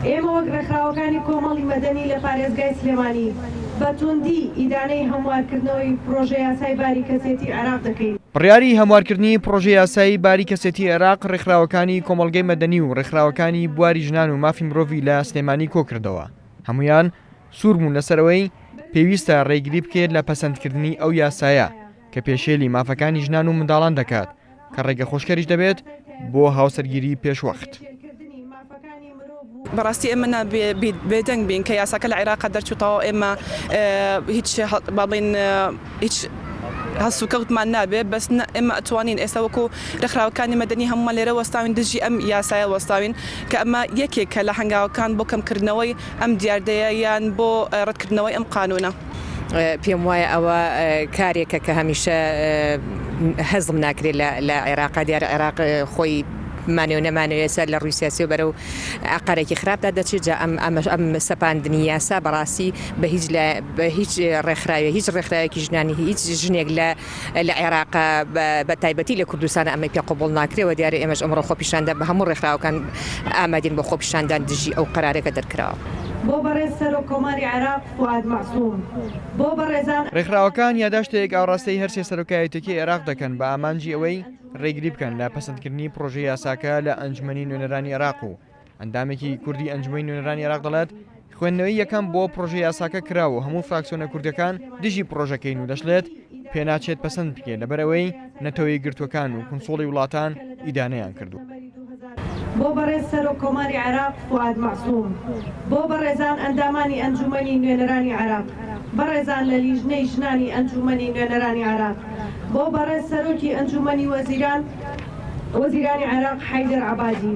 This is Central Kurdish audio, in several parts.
ئێمە وەک ڕێکخراوەکانی کۆمەڵی مەدەنی لە پارێزگای سلێمانی بە توندی ئیدانەی هەموارکردنەوەی پرۆژەی یاسای باری کەسێتی عێراق دەکەین. بڕیاری هەموارکردنی پرۆژەی یاسایی باری کەسێتی عێراق ڕێکخراوەکانی کۆمەڵگەی مەدەنی و ڕێکخراوەکانی بواری ژنان و مافی مرۆڤی لە سلێمانی کۆکردەوە. هەمویان سووربوون لەسەرەوەی پێویستە ڕێگری بکرێت لە پەسەندکردنی ئەو یاسایە کە پێشێلی مافەکانی ژنان و منداڵان دەکات کە ڕێگە خۆشکەریش دەبێت بۆ هاوسەرگیری پێشوەخت. بەڕاستی ئێمە بێدەنگ بین کە یاساکە لە عێراقا دەرچووتەوە ئێمە هیچ باڵین هیچ هەسوکەوتمان نابێت بەس ئێمە ئەتوانین ئێستا وەکو ڕێکخراوەکانی مەدەنی هەمومان لێرە وەستاوین دژی ئەم یاسایە وەستاوین کە ئەمە یەکێکە لە هەنگاوەکان بۆ کەمکردنەوەی ئەم دیاردەیە یان بۆ ڕەتکردنەوەی ئەم قانونە. پێم وایە ئەوە کارێکە کە هەمیشە هەزم ناکرێت لە عێراقا دیارە عێراق خۆی مانێ و نەمانەوێت سەر لە ڕووی سیاسی و بەرەو عقارێکی خراپدا دەچێت جا ئەم سەپاندنی یاسا بەڕاستی بە هیچ ڕێکخراوێ هیچ ڕێکخراوێکی ژنانی هیچ ژنێک لە عێراقا بە تایبەتی لە کوردستانە ئەمە پێ قبوڵ ناکرێەوە دیارە ئێمەش ئەمڕۆ خۆپیشاندا بە هەموو ڕێکخراوەکان ئامادەین بۆ خۆپیشاندان دژی ئەو قەرارێکە دەرکراوە. بۆ بەڕێز سەرۆکۆماری عێراق فواد مەعسووم بۆ بەڕێزان ڕێکخراوەکان یاداشتێک ئاوڕاستەی هەرسێ سەرۆکایەتێکی عێراق دەکەن بە ئامانجی ئەوەی ڕێگری بکەن لە پەسەندکردنی پرۆژەی یاساکە لە ئەنجومەنی نوێنەرانی عێراق و ئەندامێکی کوردی ئەنجومەنی نوێنەرانی عێراق دەڵێت خوێندنەوەی یەکەم بۆ پرۆژەی یاساکە کراوە هەموو فراکسیۆنە کوردەکان دژی پرۆژەکەین و دەشڵێت پێناچێت پەسەند بکرێت لەبەرەوەی نەتەوەی گرتوەکان و کنسۆڵی وڵاتان ئیدانەیان کردو. بۆ بەڕێز سەرۆکۆماری عێراق فواد مەعسووم بۆ بەڕێزان ئەندامانی ئەنجومەنی نوێنەرانی عێراق بەڕێزان لە لیژنەی ژنانی ئەنجومەنی نوێنەرانی عێراق بۆ بەڕێز سەرۆکی ئەنجومەنی وەزیرانی عێراق حەیدەر عەبادی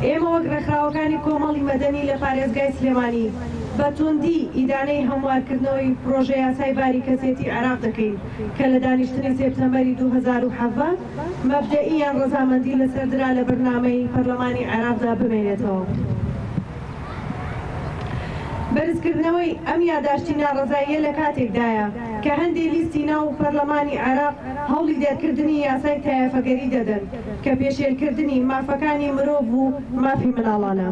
ئێمە وەک ڕێکخراوەکانی کۆمەڵی مەدەنی لە پارێزگای سلێمانی بە توندی ئیدانەی هەموارکردنەوەی پرۆژەی یاسای باری کەسێتی عێراق دەکەین کە لە دانیشتنی سێپتەمبەری 2017 مەبدەئیان ڕەزامەندی لەسەردرا لە بەرنامەی پەرلەمانی عێراقدا بمێنێتەوە. بەرزکردنەوەی ئەم یاداشتی ناڕەزاییە لە کاتێکدایە کە هەندێک لیستی ناو پەرلەمانی عێراق هەوڵی دەرکردنی یاسای تایەفەگەری دەدەن کە پێشێلکردنی مافەکانی مرۆڤ و مافی مناڵانە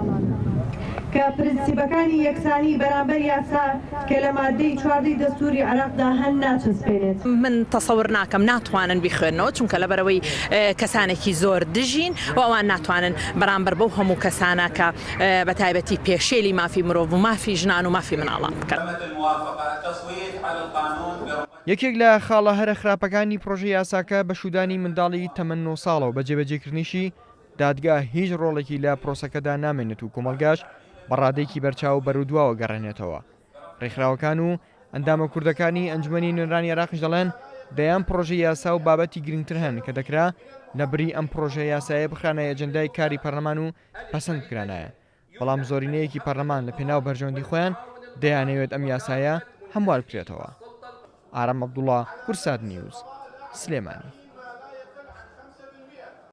کە پرینسیپەکانی یەکسانی بەرامبەر یاسا کە لە مادەی 14 دەستوری عێراقدا هەن ناچەسپێنێت. من تەسەور ناکەم ناتوانن بیخوێنەوە چونکە لەبەرەوەی کەسانێکی زۆر دژین و ئەوان ناتوانن بەرامبەر بەو هەموو کەسانە کە بە تایبەتی پێشێلی مافی مرۆڤ و مافی ژنان و مافی مناڵان بکەن. یەکێک لە خاڵە هەرە خراپەکانی پرۆژەی یاساکە بە شودانی منداڵی تەمەن 9 ساڵەوە بە جێبەجێکردنیشی دادگا هیچ ڕۆڵێکی لە پرۆسەکەدا نامێنێت و کۆمەلگاش بەڕادێکی بەرچاو بەرودواوە گەڕێنێتەوە. ڕێکخراوەکان و ئەندامە کوردەکانی ئەنجومەنی نوێنەرانی عێراقیش دەڵێن دەیان پرۆژەی یاسا و بابەتی گرنگتر هەن کە دەکرا لە بری ئەم پرۆژە یاسایە بخرانە ئەجەندای کاری پەرلەمان و پەسەند کرانایە. بەڵام زۆرینەیەکی پەرلەمان لە پێناو بەرژەوەندی خۆیان دەیانەوێت ئەم یاسایە هەموار بکرێتەوە. ئارام عەبدوڵڵا، کورسات نیوز، سلێمانی.